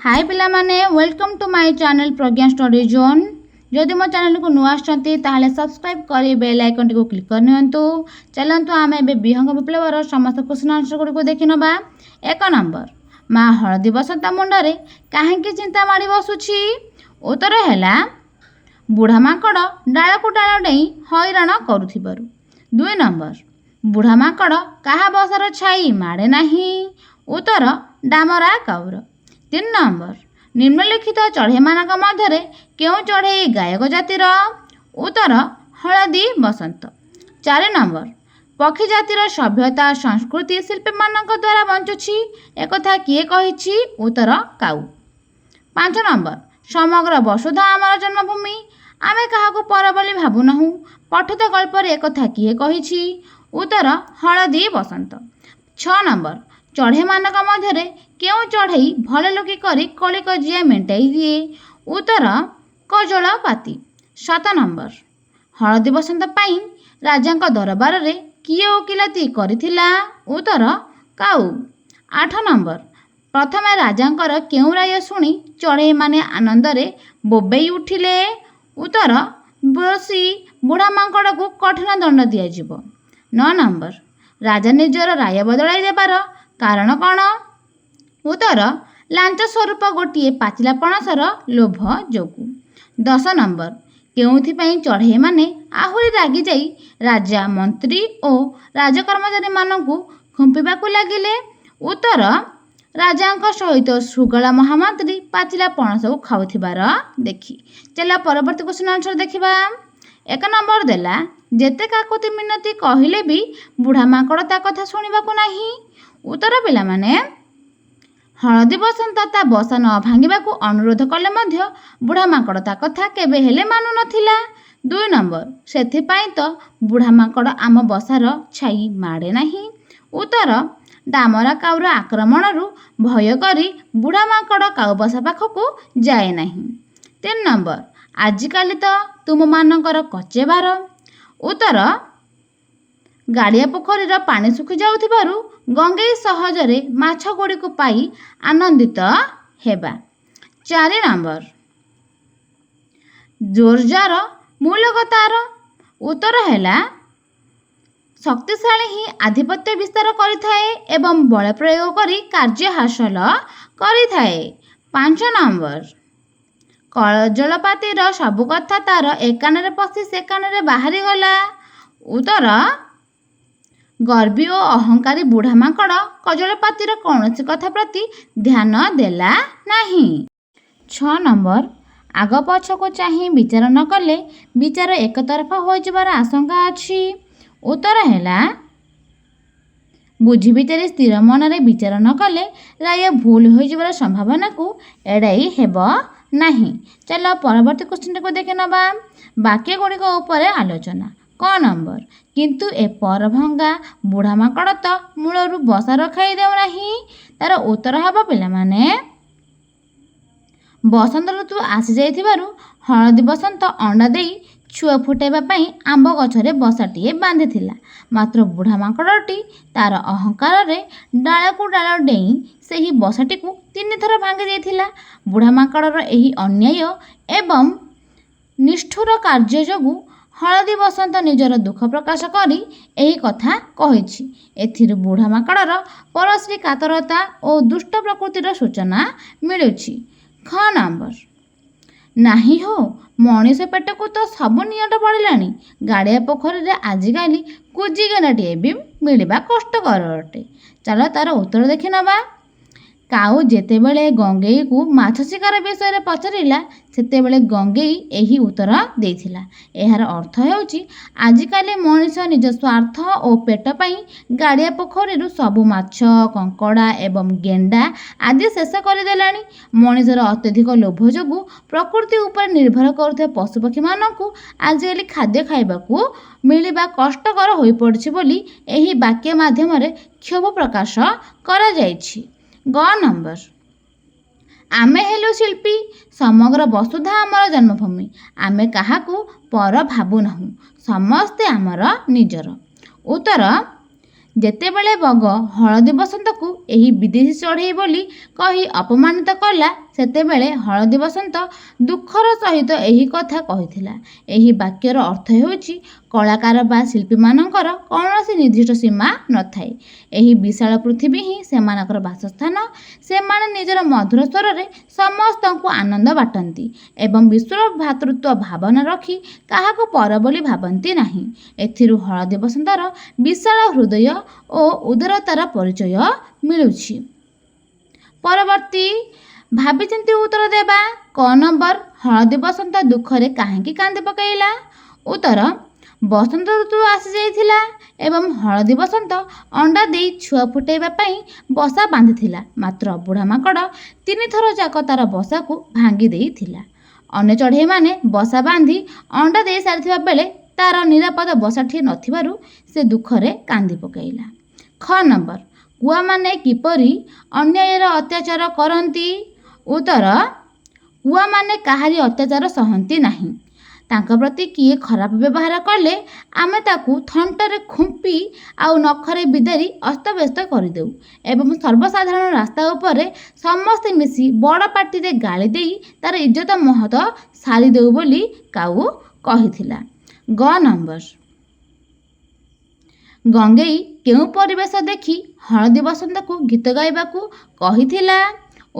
हाय पिलामाने welcome to my channel Pragya study zone. जदि मो चैनल को नुआ ताहले सब्सक्राइब करी बेल आइकन को क्लिक करनियंतु। चलंतु आमे बे विहंग विप्लवर समस्त क्वेश्चन आंसर को देखि नबा। 1 नंबर, माँ हळदी बसंत मुंडरे काहेकि चिंता माड़ी बसुछि? उत्तर हैला बुढ़ा माकड़ डाल को डाल डेई हैरान करुथिबारु। 2 नंबर, बुढ़ा माकड़ काहा बसर छाई माड़े नाही? उत्तर डामरा काउर। 3 नंबर, निम्नलिखित चढ़ई मानक मध्य क्यों चढ़ई गायक जातिर? उत्तर हलदी बसंत। 4 नंबर, पक्षी जातिर सभ्यता संस्कृति शिल्पी मानक द्वारा बंचुछि एकथा किए कहिछि? उत्तर काऊ। 5 नंबर, समग्र वसुधा आमर जन्मभूमि आमे काहाकू पर बोली भाबु नहु पठित गल्प रे एकथा किए कहिछि? उत्तर हलदी बसंत। 6 नंबर, चढ़ई मानक मध्य क्यों चढ़ई भले लोकी करी कलिक जिया मेंटाई दिए? उत्तर कजलपाती। 7 नंबर, हलदी बसंत पाई राजांक दरबार रे किए ओकिलाती करिथिला? उत्तर काऊ। 8 नंबर, प्रथमे राजांकर केउं राय शुणी चढ़ई माने आनंदरे बोबेई उठिले? उत्तर बसी बुढ़ा मांकड़ को कठिन दंड दियाजिब। 9 नंबर, राजा निजर राय बदलाई देबार कारण कौन? उत्तर लांच स्वरूप गोटे पाचिला पणसर लोभ जोगु। 10 नंबर, केउथिपाई चढ़ई माने आहुरी रागी जाई राजा मंत्री और राजकर्मचारी मानकु खुंपिबाकु लागिले? उत्तर राजांक सहित सुगला महामंत्री पाचिला पणस को खाउथिबार देखि। चला परवर्ती क्वेश्चन आंसर देखिबा। 1 नंबर देला जेते काकुति मिनती कहिले भी बुढ़ा माकड़ ता कथा शुणिबाकु नाही। उत्तर पिला माने हलदी बसंत ता बसा न भांगिबाकु अनुरोध कले मध्य बुढ़ा माकड़ ता कथा केबे हेले मानु नथिला। 2 नंबर, सेथिपाई तो बुढ़ा माकड़ आम बसार छाई माड़े नाही। उत्तर डामरा काउर आक्रमणरू भय करी बुढ़ा माकड़ काउ बसा पाखकू जाए नाही। 3 नंबर, आजिकाली तो तुम मानकर कचेबार। उत्तर गाड़िया पोखरीर पानी सुखी जाउथिबारु गंगेई सहजरे माछ गुड़ी को पाई आनंदित हेबा। 4 नंबर, जोरजार मूलगतार। उत्तर हैला शक्तिशाली ही आधिपत्य विस्तार करिथाए एवं बल प्रयोग करी कार्य हासिल करिथाए। 5 नंबर, कजलपातीर सबु कथा तार एकाନରେ पशि से काନରେ बाहरी गला। उत्तर गर्वी और अहंकारी बुढ़ा माकड़ कजलपातीर कौनसी कथा प्रति ध्यान देला नाही। 6 नंबर, आग पछ को चाही विचार न कले विचार एक तरफा हो जबार आशंका अछि। उत्तर हैला बुझी विचारी स्थिर मन रे विचार न कले राय भूल हो जबार संभावना को एड़ाई हेब नाही। चलो परवर्ती क्वेश्चन को देखे नबा। वाक्य गुड़िक ऊपर आलोचना। क नंबर, किंतु ए परभंगा बुढ़ा माकड़ तो मूलरू बसा रखाई देउ नाही। तार उत्तर हब पिला माने बसंत ऋतु आसी जाइथिबारु हलदी बसंत अंडा देई छुआ फुटाइबा पई आंब गछरे बसाटिए बांधिथिला। मात्र बुढ़ा माकड़टी तार अहंकार रे डाल को डाल डेई सेही बसाटी को 3 थर भांगी देथिला। बुढ़ा माकड़र एही अन्याय एवं निष्ठुर कार्य जोगु हलदी बसंत निजर दुख प्रकाश करी एही कथा कहिछि। एथिर बुढ़ा माकड़र परश्री कातरता और दुष्ट प्रकृतिर सूचना मिलुछि। ख नंबर, नाही हो मनीष पेट को तो सब नियट पड़िलानी गाड़िया पोखरी रे आजिकाली कुजी गेनाटिए भी मिलवा कष्टकर अटे। चलो तार उत्तर देखि नबा। काऊ जेतेबेले गंगेई को माछ शिकार विषय रे पचारिला सेतेबेले गंगेई एही उत्तर देथिला। एहार अर्थ हेउची आजिकाली मनीष निज स्वार्थ और पेट पई गाड़िया पोखरीरु सबु माछ कंकड़ा एवं गेंडा आदि शेष करदेलानी। मनीषर अत्यधिक लोभ जोगु प्रकृति उपर निर्भर करुଥିବା पशुपक्षी मानकु आजिकाली खाद्य खाइबाकू मिलिबा कष्टकर होई पड़छि बोली एही वाक्य माध्यम रे क्षोभ प्रकाश करा जायछि। ग नंबर, आमे हेलु शिल्पी समग्र वसुधा आमर जन्मभूमि आमे काहाकू पर भाबु नहु समस्ते आमर निजर। उत्तर जेतेबेले बग हलदी बसंत को एही विदेशी चढ़ई बोली कही अपमानित कला ସେତେବେଳେ ହଳଦୀ ବସନ୍ତ ଦୁଃଖର ସହିତ ଏହି କଥା କହିଥିଲା। ଏହି ବାକ୍ୟର ଅର୍ଥ ହେଉଛି କଳାକାର ବା ଶିଳ୍ପୀମାନଙ୍କର କୌଣସି ନିର୍ଦ୍ଦିଷ୍ଟ ସୀମା ନଥାଏ। ଏହି ବିଶାଳ ପୃଥିବୀ ହିଁ ସେମାନଙ୍କର ବାସସ୍ଥାନ। ସେମାନେ ନିଜର ମଧୁର ସ୍ୱରରେ ସମସ୍ତଙ୍କୁ ଆନନ୍ଦ ବାଟନ୍ତି ଏବଂ ବିଶ୍ୱର ଭ୍ରାତୃତ୍ୱ ଭାବନା ରଖି କାହାକୁ ପର ବୋଲି ଭାବନ୍ତି ନାହିଁ। ଏଥିରୁ ହଳଦୀ ବସନ୍ତର ବିଶାଳ ହୃଦୟ ଓ ଉଦାରତାର ପରିଚୟ ମିଳୁଛି। ପରବର୍ତ୍ତୀ ଭାବିଚିନ୍ତି ଉତ୍ତର ଦେବା। କ ନମ୍ବର, ହଳଦୀ ବସନ୍ତ ଦୁଃଖରେ କାହିଁକି କାନ୍ଦି ପକାଇଲା? ଉତ୍ତର, ବସନ୍ତ ଋତୁ ଆସିଯାଇଥିଲା ଏବଂ ହଳଦୀ ବସନ୍ତ ଅଣ୍ଡା ଦେଇ ଛୁଆ ଫୁଟାଇବା ପାଇଁ ବସା ବାନ୍ଧିଥିଲା। ମାତ୍ର ବୁଢ଼ା ମାଙ୍କଡ଼ 3 ଥର ଯାକ ତାର ବସାକୁ ଭାଙ୍ଗି ଦେଇଥିଲା। ଅନ୍ୟ ଚଢ଼େଇମାନେ ବସା ବାନ୍ଧି ଅଣ୍ଡା ଦେଇ ସାରିଥିବା ବେଳେ ତାର ନିରାପଦ ବସାଟିଏ ନଥିବାରୁ ସେ ଦୁଃଖରେ କାନ୍ଦି ପକାଇଲା। ଖ ନମ୍ବର, କୁଆମାନେ କିପରି ଅନ୍ୟାୟର ଅତ୍ୟାଚାର କରନ୍ତି? ଉତ୍ତର, କୁଆମାନେ କାହାରି ଅତ୍ୟାଚାର ସହନ୍ତି ନାହିଁ। ତାଙ୍କ ପ୍ରତି କିଏ ଖରାପ ବ୍ୟବହାର କଲେ ଆମେ ତାକୁ ଥଣ୍ଟରେ ଖୁମ୍ପି ଆଉ ନଖରେ ବିଦାରି ଅସ୍ତବ୍ୟସ୍ତ କରିଦେଉ ଏବଂ ସର୍ବସାଧାରଣ ରାସ୍ତା ଉପରେ ସମସ୍ତେ ମିଶି ବଡ଼ ପାଟିରେ ଗାଳି ଦେଇ ତାର ଇଜ୍ଜତ ମହତ ସାରିଦେଉ ବୋଲି କାଉ କହିଥିଲା। ଗ ନମ୍ବର, ଗଙ୍ଗେଇ କେଉଁ ପରିବେଶ ଦେଖି ହଳଦୀ ବସନ୍ତକୁ ଗୀତ ଗାଇବାକୁ କହିଥିଲା?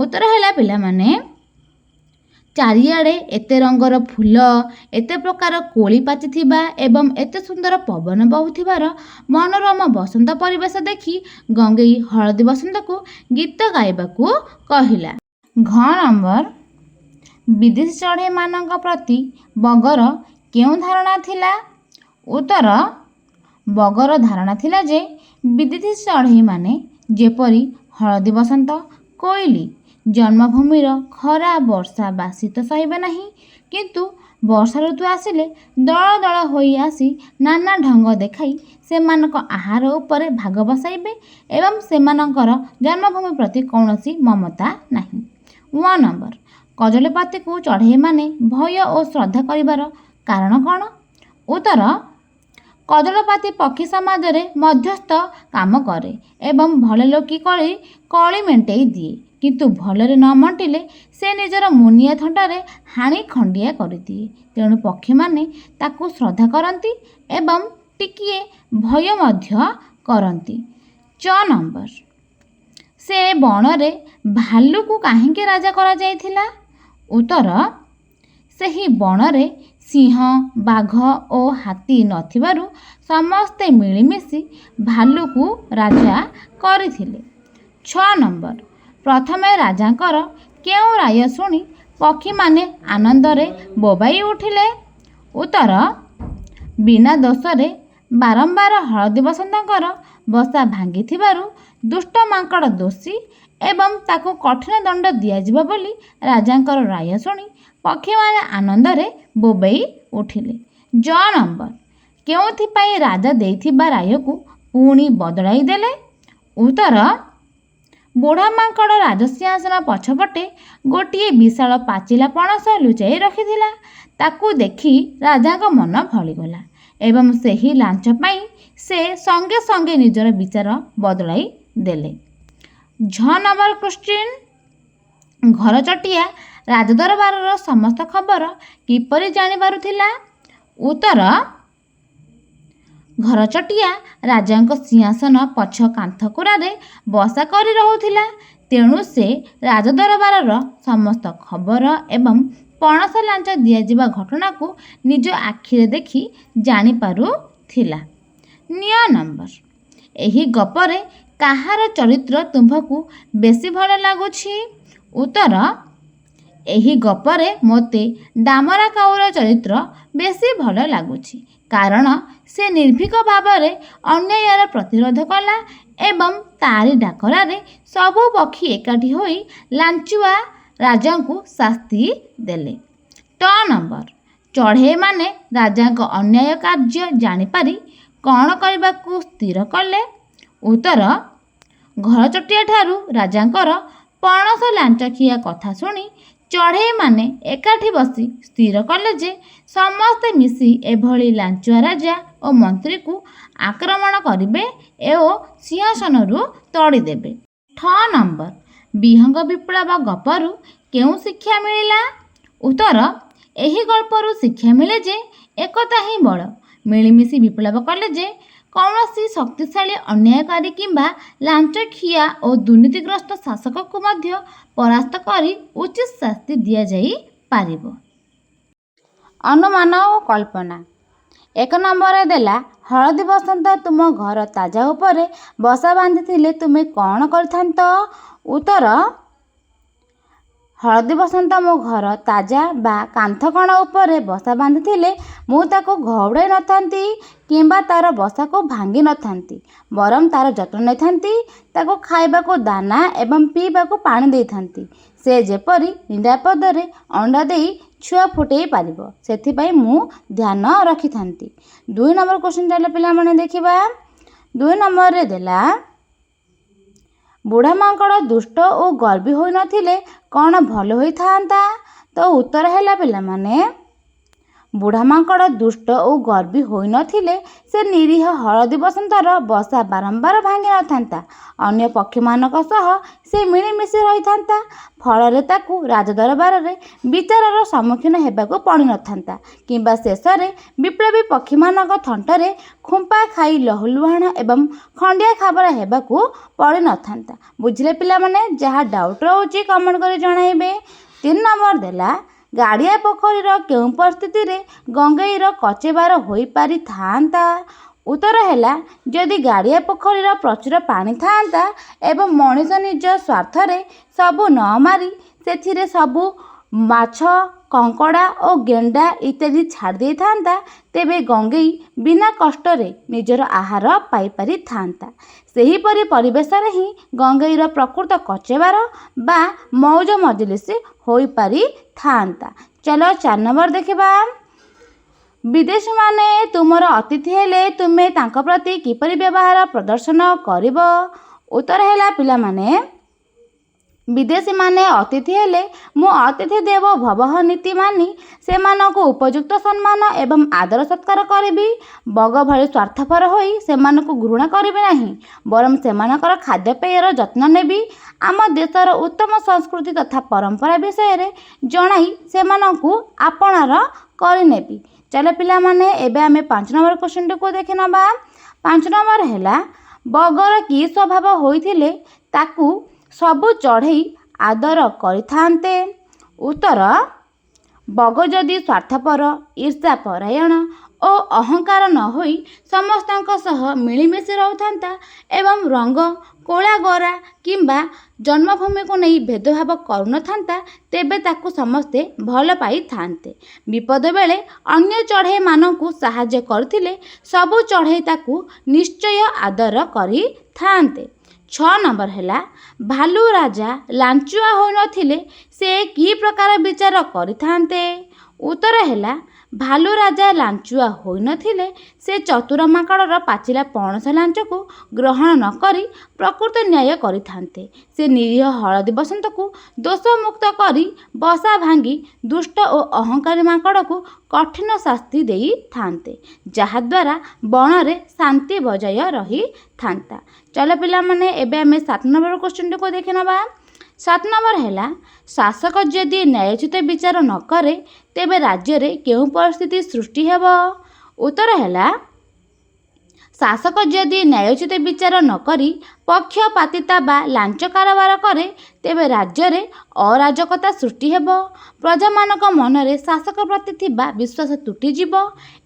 ଉତ୍ତର ହେଲା ପିଲାମାନେ, ଚାରିଆଡ଼େ ଏତେ ରଙ୍ଗର ଫୁଲ, ଏତେ ପ୍ରକାର କୋଳି ପାଚିଥିବା ଏବଂ ଏତେ ସୁନ୍ଦର ପବନ ବହୁଥିବାର ମନୋରମ ବସନ୍ତ ପରିବେଶ ଦେଖି ଗଙ୍ଗେଇ ହଳଦୀ ବସନ୍ତକୁ ଗୀତ ଗାଇବାକୁ କହିଲା। ଘ ନମ୍ବର, ବିଦେଶୀ ଚଢ଼େଇମାନଙ୍କ ପ୍ରତି ବଗର କେଉଁ ଧାରଣା ଥିଲା? ଉତ୍ତର, ବଗର ଧାରଣା ଥିଲା ଯେ ବିଦେଶୀ ଚଢ଼େଇମାନେ ଯେପରି ହଳଦୀ ବସନ୍ତ, କୋଇଲି ଜନ୍ମଭୂମିର ଖରା, ବର୍ଷା ବା ଶୀତ ସହିବେ ନାହିଁ, କିନ୍ତୁ ବର୍ଷା ଋତୁ ଆସିଲେ ଦଳ ଦଳ ହୋଇ ଆସି ନାନା ଢଙ୍ଗ ଦେଖାଇ ସେମାନଙ୍କ ଆହାର ଉପରେ ଭାଗ ବସାଇବେ ଏବଂ ସେମାନଙ୍କର ଜନ୍ମଭୂମି ପ୍ରତି କୌଣସି ମମତା ନାହିଁ। ୱ ନମ୍ବର, କଜଳପାତିକୁ ଚଢ଼େଇମାନେ ଭୟ ଓ ଶ୍ରଦ୍ଧା କରିବାର କାରଣ କ'ଣ? ଉତ୍ତର, କଜଳପାତି ପକ୍ଷୀ ସମାଜରେ ମଧ୍ୟସ୍ଥ କାମ କରେ ଏବଂ ଭଲ ଲୋକି କରି କଳି ମେଣ୍ଟେଇ ଦିଏ, କିନ୍ତୁ ଭଲରେ ନ ମଣ୍ଟିଲେ ସେ ନିଜର ମୁନିଆ ଥଣ୍ଟରେ ହାଣି ଖଣ୍ଡିଆ କରିଦିଏ। ତେଣୁ ପକ୍ଷୀମାନେ ତାକୁ ଶ୍ରଦ୍ଧା କରନ୍ତି ଏବଂ ଟିକିଏ ଭୟ ମଧ୍ୟ କରନ୍ତି। ଚ ନମ୍ବର, ସେ ବଣରେ ଭାଲୁକୁ କାହିଁକି ରାଜା କରାଯାଇଥିଲା? ଉତ୍ତର, ସେହି ବଣରେ ସିଂହ, ବାଘ ଓ ହାତୀ ନଥିବାରୁ ସମସ୍ତେ ମିଳିମିଶି ଭାଲୁକୁ ରାଜା କରିଥିଲେ। ଛ ନମ୍ବର, ପ୍ରଥମେ ରାଜାଙ୍କର କେଉଁ ରାୟ ଶୁଣି ପକ୍ଷୀମାନେ ଆନନ୍ଦରେ ବୋବାଇ ଉଠିଲେ? ଉତ୍ତର, ବିନା ଦୋଷରେ ବାରମ୍ବାର ହଳଦୀ ବସନ୍ତଙ୍କର ବସା ଭାଙ୍ଗିଥିବାରୁ ଦୁଷ୍ଟ ମାଙ୍କଡ଼ ଦୋଷୀ ଏବଂ ତାକୁ କଠିନ ଦଣ୍ଡ ଦିଆଯିବ ବୋଲି ରାଜାଙ୍କର ରାୟ ଶୁଣି ପକ୍ଷୀମାନେ ଆନନ୍ଦରେ ବୋବାଇ ଉଠିଲେ। ଜ ନମ୍ବର, କେଉଁଥିପାଇଁ ରାଜା ଦେଇଥିବା ରାୟକୁ ପୁଣି ବଦଳାଇ ଦେଲେ? ଉତ୍ତର, ବୁଢ଼ା ମାଙ୍କଡ଼ ରାଜସିଂହାସନ ପଛପଟେ ଗୋଟିଏ ବିଶାଳ ପାଚିଲା ପଣସ ଲୁଚାଇ ରଖିଥିଲା। ତାକୁ ଦେଖି ରାଜାଙ୍କ ମନ ଭଳିଗଲା ଏବଂ ସେହି ଲାଞ୍ଚ ପାଇଁ ସେ ସଙ୍ଗେ ସଙ୍ଗେ ନିଜର ବିଚାର ବଦଳାଇ ଦେଲେ। ଝ ନମ୍ବର କ୍ୱେଶ୍ଚିନ୍, ଘରଚଟିଆ ରାଜଦରବାରର ସମସ୍ତ ଖବର କିପରି ଜାଣିପାରୁଥିଲା? ଉତ୍ତର, ଘରଚଟିଆ ରାଜାଙ୍କ ସିଂହାସନ ପଛ କାନ୍ଥକୁରାରେ ବସା କରି ରହୁଥିଲା। ତେଣୁ ସେ ରାଜଦରବାରର ସମସ୍ତ ଖବର ଏବଂ ପଣସ ଲାଞ୍ଚ ଦିଆଯିବା ଘଟଣାକୁ ନିଜ ଆଖିରେ ଦେଖି ଜାଣିପାରୁଥିଲା। ନ୍ୟ ନମ୍ବର, ଏହି ଗପରେ କାହାର ଚରିତ୍ର ତୁମ୍ଭକୁ ବେଶୀ ଭଲ ଲାଗୁଛି? ଉତ୍ତର, ଏହି ଗପରେ ମୋତେ ଡାମରା କାଉର ଚରିତ୍ର ବେଶୀ ଭଲ ଲାଗୁଛି, କାରଣ ସେ ନିର୍ଭୀକ ଭାବରେ ଅନ୍ୟାୟର ପ୍ରତିରୋଧ କଲା ଏବଂ ତାରି ଡାକରାରେ ସବୁ ପକ୍ଷୀ ଏକାଠି ହୋଇ ଲାଞ୍ଚୁଆ ରାଜାଙ୍କୁ ଶାସ୍ତି ଦେଲେ। ଟ ନମ୍ବର, ଚଢ଼େଇମାନେ ରାଜାଙ୍କ ଅନ୍ୟାୟ କାର୍ଯ୍ୟ ଜାଣିପାରି କ'ଣ କରିବାକୁ ସ୍ଥିର କଲେ? ଉତ୍ତର, ଘରଚଟିଆଠାରୁ ରାଜାଙ୍କର ପଣସ ଲାଞ୍ଚଖିଆ କଥା ଶୁଣି ଚଢ଼େଇମାନେ ଏକାଠି ବସି ସ୍ଥିର କଲେ ଯେ ସମସ୍ତେ ମିଶି ଏଭଳି ଲାଞ୍ଚୁଆ ରାଜା ଓ ମନ୍ତ୍ରୀକୁ ଆକ୍ରମଣ କରିବେ ଓ ସିଂହାସନରୁ ତଡ଼ିଦେବେ। ଠ ନମ୍ବର, ବିହଙ୍ଗ ବିପ୍ଳବ ଗପରୁ କେଉଁ ଶିକ୍ଷା ମିଳିଲା? ଉତ୍ତର, ଏହି ଗଳ୍ପରୁ ଶିକ୍ଷା ମିଳେ ଯେ ଏକତା ହିଁ ବଳ। ମିଳିମିଶି ବିପ୍ଳବ କଲେ ଯେ କୌଣସି ଶକ୍ତିଶାଳୀ ଅନ୍ୟାୟକାରୀ କିମ୍ବା ଲାଞ୍ଚଖିଆ ଓ ଦୁର୍ନୀତିଗ୍ରସ୍ତ ଶାସକକୁ ମଧ୍ୟ ପରାସ୍ତ କରି ଉଚିତ ଶାସ୍ତି ଦିଆଯାଇପାରିବ। ଅନୁମାନ ଓ କଳ୍ପନା। 1 ନମ୍ବରରେ ଦେଲା, ହଳଦୀ ବସନ୍ତ ତୁମ ଘର ତାଜା ଉପରେ ବସା ବାନ୍ଧିଥିଲେ ତୁମେ କ'ଣ କରିଥାନ୍ତ? ଉତ୍ତର, ହଳଦୀ ବସନ୍ତ ମୋ ଘର ତାଜା ବା କାନ୍ଥକଣ ଉପରେ ବସା ବାନ୍ଧିଥିଲେ ମୁଁ ତାକୁ ଘଉଡ଼ାଇ ନଥାନ୍ତି କିମ୍ବା ତା'ର ବସାକୁ ଭାଙ୍ଗି ନଥାନ୍ତି, ବରଂ ତା'ର ଯତ୍ନ ନେଇଥାନ୍ତି। ତାକୁ ଖାଇବାକୁ ଦାନା ଏବଂ ପିଇବାକୁ ପାଣି ଦେଇଥାନ୍ତି। ସେ ଯେପରି ନିରାପଦରେ ଅଣ୍ଡା ଦେଇ ଛୁଆ ଫୁଟେଇ ପାରିବ, ସେଥିପାଇଁ ମୁଁ ଧ୍ୟାନ ରଖିଥାନ୍ତି। 2 ନମ୍ବର କ୍ୱେଶ୍ଚନ୍ ଚାଲ ପିଲାମାନେ ଦେଖିବା। 2 ନମ୍ବରରେ ଦେଲା, ବୁଢ଼ା ମାଙ୍କଡ଼ ଦୁଷ୍ଟ ଓ ଗର୍ବୀ ହୋଇନଥିଲେ କ'ଣ ଭଲ ହୋଇଥାନ୍ତା? ତ ଉତ୍ତର ହେଲା ପିଲାମାନେ, ବୁଢ଼ା ମାଙ୍କଡ଼ ଦୁଷ୍ଟ ଓ ଗର୍ବୀ ହୋଇନଥିଲେ ସେ ନିରୀହ ହଳଦୀ ବସନ୍ତର ବସା ବାରମ୍ବାର ଭାଙ୍ଗି ନଥାନ୍ତା। ଅନ୍ୟ ପକ୍ଷୀମାନଙ୍କ ସହ ସେ ମିଳିମିଶି ରହିଥାନ୍ତା। ଫଳରେ ତାକୁ ରାଜଦରବାରରେ ବିଚାରର ସମ୍ମୁଖୀନ ହେବାକୁ ପଡ଼ିନଥାନ୍ତା କିମ୍ବା ଶେଷରେ ବିପ୍ଳବୀ ପକ୍ଷୀମାନଙ୍କ ଥଣ୍ଟରେ ଖୁମ୍ପା ଖାଇ ଲହୁଲୁହାଣ ଏବଂ ଖଣ୍ଡିଆ ଖାବରା ହେବାକୁ ପଡ଼ିନଥାନ୍ତା। ବୁଝିଲେ ପିଲାମାନେ? ଯାହା ଡାଉଟ୍ ରହୁଛି କମେଣ୍ଟ କରି ଜଣାଇବେ। 3 ନମ୍ବର ଦେଲା, ଗାଡ଼ିଆ ପୋଖରୀର କେଉଁ ପରିସ୍ଥିତିରେ ଗଙ୍ଗେଇର କଚେବାର ହୋଇପାରିଥାନ୍ତା? ଉତ୍ତର ହେଲା, ଯଦି ଗାଡ଼ିଆ ପୋଖରୀର ପ୍ରଚୁର ପାଣି ଥାନ୍ତା ଏବଂ ମଣିଷ ନିଜ ସ୍ୱାର୍ଥରେ ସବୁ ନ ମାରି ସେଥିରେ ସବୁ ମାଛ, କଙ୍କଡ଼ା ଓ ଗେଣ୍ଡା ଇତ୍ୟାଦି ଛାଡ଼ି ଦେଇଥାନ୍ତା, ତେବେ ଗଙ୍ଗେଇ ବିନା କଷ୍ଟରେ ନିଜର ଆହାର ପାଇପାରିଥାନ୍ତା। ସେହିପରି ପରିବେଶରେ ହିଁ ଗଙ୍ଗେଇର ପ୍ରକୃତ କଚେବାର ବା ମଉଜ ମଜଲିସ ହୋଇପାରିଥାନ୍ତା। ଚାଲ 4 ନମ୍ବର ଦେଖିବା। ବିଦେଶୀମାନେ ତୁମର ଅତିଥି ହେଲେ ତୁମେ ତାଙ୍କ ପ୍ରତି କିପରି ବ୍ୟବହାର ପ୍ରଦର୍ଶନ କରିବ? ଉତ୍ତର ହେଲା ପିଲାମାନେ, ବିଦେଶୀମାନେ ଅତିଥି ହେଲେ ମୁଁ ଅତିଥି ଦେବ ଭବଃ ନୀତି ମାନି ସେମାନଙ୍କୁ ଉପଯୁକ୍ତ ସମ୍ମାନ ଏବଂ ଆଦର ସତ୍କାର କରିବି। ବଗ ଭଳି ସ୍ୱାର୍ଥପର ହୋଇ ସେମାନଙ୍କୁ ଘୃଣା କରିବି ନାହିଁ, ବରଂ ସେମାନଙ୍କର ଖାଦ୍ୟପେୟର ଯତ୍ନ ନେବି। ଆମ ଦେଶର ଉତ୍ତମ ସଂସ୍କୃତି ତଥା ପରମ୍ପରା ବିଷୟରେ ଜଣାଇ ସେମାନଙ୍କୁ ଆପଣାର କରିନେବି। ଚାଲ ପିଲାମାନେ ଏବେ ଆମେ 5 ନମ୍ବର କ୍ୱେଶ୍ଚନଟିକୁ ଦେଖିନେବା। 5 ନମ୍ବର ହେଲା, ବଗର କି ସ୍ୱଭାବ ହୋଇଥିଲେ ତାକୁ ସବୁ ଚଢ଼େଇ ଆଦର କରିଥାନ୍ତେ? ଉତ୍ତର, ବଗ ଯଦି ସ୍ୱାର୍ଥପର, ଈର୍ଷାପରାୟଣ ଓ ଅହଙ୍କାର ନ ହୋଇ ସମସ୍ତଙ୍କ ସହ ମିଳିମିଶି ରହୁଥାନ୍ତା ଏବଂ ରଙ୍ଗ, କଳା ଗୋରା କିମ୍ବା ଜନ୍ମଭୂମିକୁ ନେଇ ଭେଦଭାବ କରୁନଥାନ୍ତା, ତେବେ ତାକୁ ସମସ୍ତେ ଭଲ ପାଇଥାନ୍ତେ। ବିପଦ ବେଳେ ଅନ୍ୟ ଚଢ଼େଇମାନଙ୍କୁ ସାହାଯ୍ୟ କରୁଥିଲେ ସବୁ ଚଢ଼େଇ ତାକୁ ନିଶ୍ଚୟ ଆଦର କରିଥାନ୍ତେ। 6 ନମ୍ବର ହେଲା, ଭାଲୁ ରାଜା ଲାଞ୍ଚୁଆ ହୋଇନଥିଲେ ସେ କି ପ୍ରକାର ବିଚାର କରିଥାନ୍ତେ? ଉତ୍ତର ହେଲା, ଭାଲୁ ରାଜା ଲାଞ୍ଚୁଆ ହୋଇନଥିଲେ ସେ ଚତୁର ମାଙ୍କଡ଼ର ପାଚିଲା ପଣସ ଲାଞ୍ଚକୁ ଗ୍ରହଣ ନ କରି ପ୍ରକୃତ ନ୍ୟାୟ କରିଥାନ୍ତେ। ସେ ନିରୀହ ହଳଦୀ ବସନ୍ତକୁ ଦୋଷମୁକ୍ତ କରି ବସା ଭାଙ୍ଗି ଦୁଷ୍ଟ ଓ ଅହଙ୍କାରୀ ମାଙ୍କଡ଼କୁ କଠିନ ଶାସ୍ତି ଦେଇଥାନ୍ତେ, ଯାହାଦ୍ୱାରା ବଣରେ ଶାନ୍ତି ବଜାୟ ରହିଥାନ୍ତା। ଚାଲ ପିଲାମାନେ ଏବେ ଆମେ 7 ନମ୍ବର କ୍ୱେଶ୍ଚନଟିକୁ ଦେଖିନେବା। 7 ନମ୍ବର ହେଲା, ଶାସକ ଯଦି ନ୍ୟାୟୋଚିତ ବିଚାର ନ କରେ ତେବେ ରାଜ୍ୟରେ କେଉଁ ପରିସ୍ଥିତି ସୃଷ୍ଟି ହେବ? ଉତ୍ତର ହେଲା, ଶାସକ ଯଦି ନ୍ୟାୟୋଚିତ ବିଚାର ନ କରି ପକ୍ଷପାତିତା ବା ଲାଞ୍ଚ କାରବାର କରେ ତେବେ ରାଜ୍ୟରେ ଅରାଜକତା ସୃଷ୍ଟି ହେବ। ପ୍ରଜାମାନଙ୍କ ମନରେ ଶାସକ ପ୍ରତି ଥିବା ବିଶ୍ୱାସ ତୁଟିଯିବ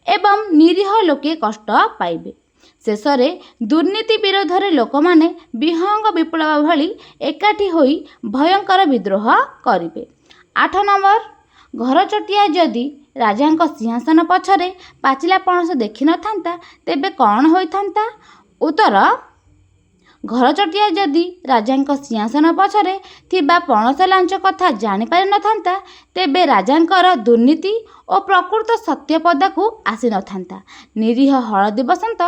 ଏବଂ ନିରୀହ ଲୋକେ କଷ୍ଟ ପାଇବେ। ଶେଷରେ ଦୁର୍ନୀତି ବିରୋଧରେ ଲୋକମାନେ ବିହଙ୍ଗ ବିପ୍ଳବ ଭଳି ଏକାଠି ହୋଇ ଭୟଙ୍କର ବିଦ୍ରୋହ କରିବେ। 8 ନମ୍ବର, ଘରଚଟିଆ ଯଦି ରାଜାଙ୍କ ସିଂହାସନ ପଛରେ ପାଚିଲା ପଣସ ଦେଖିନଥାନ୍ତା ତେବେ କ'ଣ ହୋଇଥାନ୍ତା? ଉତ୍ତର, ଘରଚଟିଆ ଯଦି ରାଜାଙ୍କ ସିଂହାସନ ପଛରେ ଥିବା ପଣସ ଲାଞ୍ଚ କଥା ଜାଣିପାରିନଥାନ୍ତା ତେବେ ରାଜାଙ୍କର ଦୁର୍ନୀତି ଓ ପ୍ରକୃତ ସତ୍ୟ ପଦାକୁ ଆସିନଥାନ୍ତା। ନିରୀହ ହଳଦୀ ବସନ୍ତ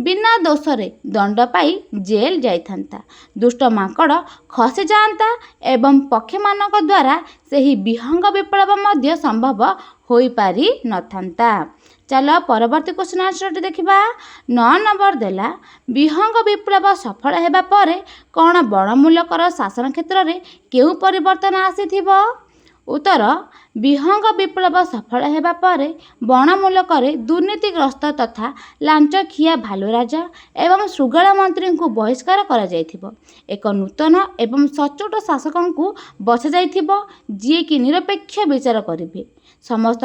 ବିନା ଦୋଷରେ ଦଣ୍ଡ ପାଇ ଜେଲ୍ ଯାଇଥାନ୍ତା। ଦୁଷ୍ଟ ମାଙ୍କଡ଼ ଖସିଯାଆନ୍ତା ଏବଂ ପକ୍ଷୀମାନଙ୍କ ଦ୍ୱାରା ସେହି ବିହଙ୍ଗ ବିପ୍ଳବ ମଧ୍ୟ ସମ୍ଭବ ହୋଇପାରିନଥାନ୍ତା। ଚାଲ ପରବର୍ତ୍ତୀ କ୍ୱେଶ୍ଚନ ଆନ୍ସରଟି ଦେଖିବା। 9 ନମ୍ବର ଦେଲା, ବିହଙ୍ଗ ବିପ୍ଳବ ସଫଳ ହେବା ପରେ କ'ଣ ବଣମୂଲକର ଶାସନ କ୍ଷେତ୍ରରେ କେଉଁ ପରିବର୍ତ୍ତନ ଆସିଥିବ? उत्तर विहंग विप्लव सफल हेबा परे बणमूलकरे दुर्नीतिग्रस्त तथा लांचखिया भालू राजा एवं शृगाल मंत्री को बहिष्कार करा जायथिबो। एक नूतन एवं सचोट शासक को बछा जायथिबो जी कि निरपेक्ष विचार करिवे। समस्त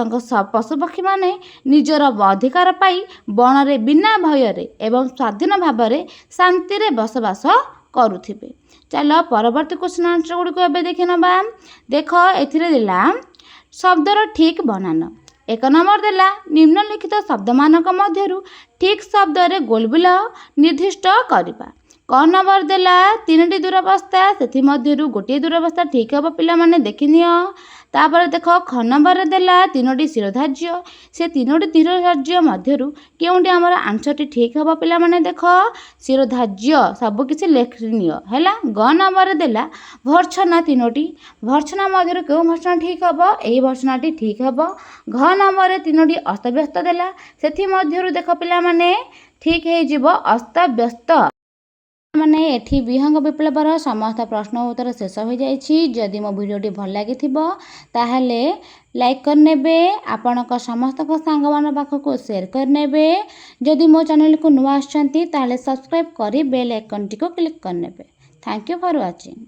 पशुपक्षी माने निजर अधिकार पाई बणरे बिना भयरे एवं स्वाधीन भावरे शांति रे बसवास करुथिबे। चलो परवर्ती क्वेश्चन आंसर गुड़िक एवं देखि नबा। देख एथिरे देला शब्दर ठीक बनान। एक नंबर देला निम्नलिखित शब्द मानक मध्यरु ठीक शब्द रे गोलबिल निर्दिष्ट करबा। क नंबर देला तीनटी दुरावस्था सेथि मध्यरु गोटे दुरावस्था ठीक हबो पिला माने देखि नियो। तापर देख ख नंबर देला तीनोटी शिरोधार्य से तीनोटी शिरोधार्य मध्यरु केउंटी हमर आंसर ठीक हबो पिला माने देख शिरोधार्य सब किछि लेखि नियो हैला। ग नंबर देला भर्छना तीनोटी भर्छना मध्यरु केउ भर्छना ठीक हबो एही भर्छनाटी ठीक हबो। घ नंबर तीनोटी अस्तव्यस्त देला सेथि मध्यरु देख पिला माने ठीक हे जिवो अस्तव्यस्त। माने एठी विहंग विप्लवर समस्त प्रश्न उत्तर शेष हो जाइछि। जदि मो वीडियोटी भल लागि थिबो ताहले लाइक करनेबे आपनक समस्त सांग मान पाखक शेयर करनेबे। जदि मो चैनल को नुआ आछंती ताहले सब्सक्राइब करी बेल आइकन टी को क्लिक करनेबे। Thank you for watching.